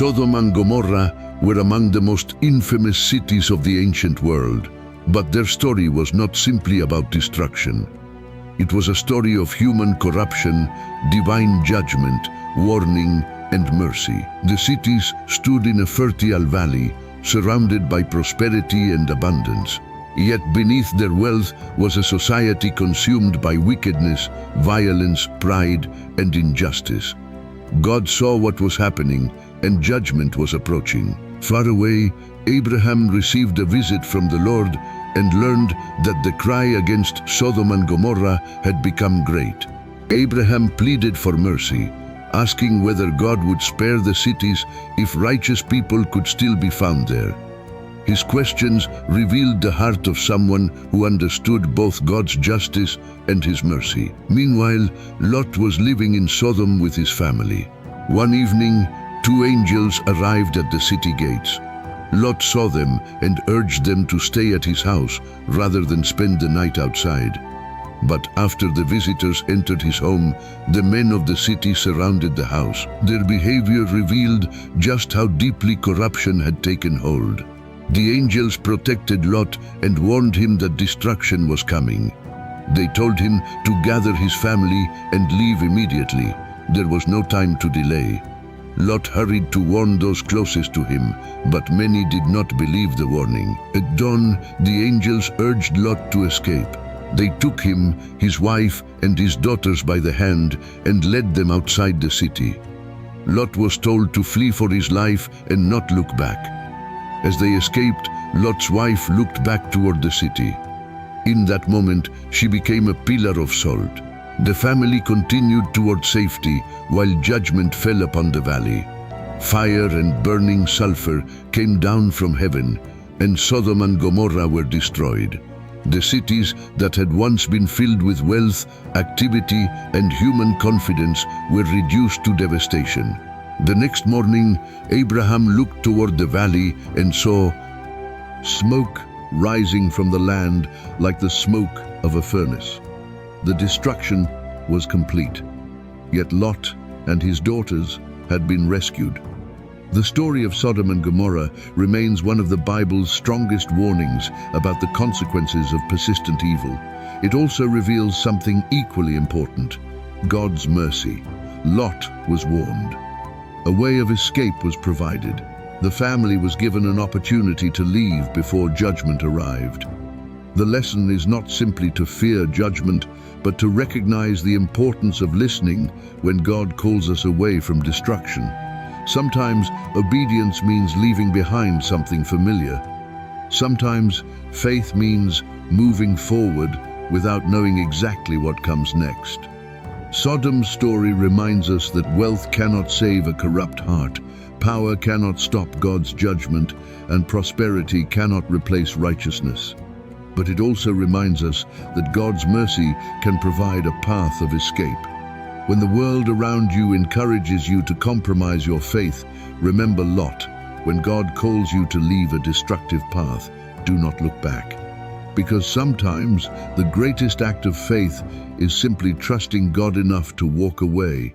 Sodom and Gomorrah were among the most infamous cities of the ancient world, but their story was not simply about destruction. It was a story of human corruption, divine judgment, warning, and mercy. The cities stood in a fertile valley, surrounded by prosperity and abundance. Yet beneath their wealth was a society consumed by wickedness, violence, pride, and injustice. God saw what was happening, and judgment was approaching. Far away, Abraham received a visit from the Lord and learned that the cry against Sodom and Gomorrah had become great. Abraham pleaded for mercy, asking whether God would spare the cities if righteous people could still be found there. His questions revealed the heart of someone who understood both God's justice and His mercy. Meanwhile, Lot was living in Sodom with his family. One evening, two angels arrived at the city gates. Lot saw them and urged them to stay at his house rather than spend the night outside. But after the visitors entered his home, the men of the city surrounded the house. Their behavior revealed just how deeply corruption had taken hold. The angels protected Lot and warned him that destruction was coming. They told him to gather his family and leave immediately. There was no time to delay. Lot hurried to warn those closest to him, but many did not believe the warning. At dawn, the angels urged Lot to escape. They took him, his wife, and his daughters by the hand and led them outside the city. Lot was told to flee for his life and not look back. As they escaped, Lot's wife looked back toward the city. In that moment, she became a pillar of salt. The family continued toward safety while judgment fell upon the valley. Fire and burning sulfur came down from heaven, and Sodom and Gomorrah were destroyed. The cities that had once been filled with wealth, activity, and human confidence were reduced to devastation. The next morning, Abraham looked toward the valley and saw smoke rising from the land like the smoke of a furnace. The destruction was complete, yet Lot and his daughters had been rescued. The story of Sodom and Gomorrah remains one of the Bible's strongest warnings about the consequences of persistent evil. It also reveals something equally important: God's mercy. Lot was warned. A way of escape was provided. The family was given an opportunity to leave before judgment arrived. The lesson is not simply to fear judgment, but to recognize the importance of listening when God calls us away from destruction. Sometimes obedience means leaving behind something familiar. Sometimes faith means moving forward without knowing exactly what comes next. Sodom's story reminds us that wealth cannot save a corrupt heart, power cannot stop God's judgment, and prosperity cannot replace righteousness. But it also reminds us that God's mercy can provide a path of escape. When the world around you encourages you to compromise your faith, remember Lot. When God calls you to leave a destructive path, do not look back. Because sometimes the greatest act of faith is simply trusting God enough to walk away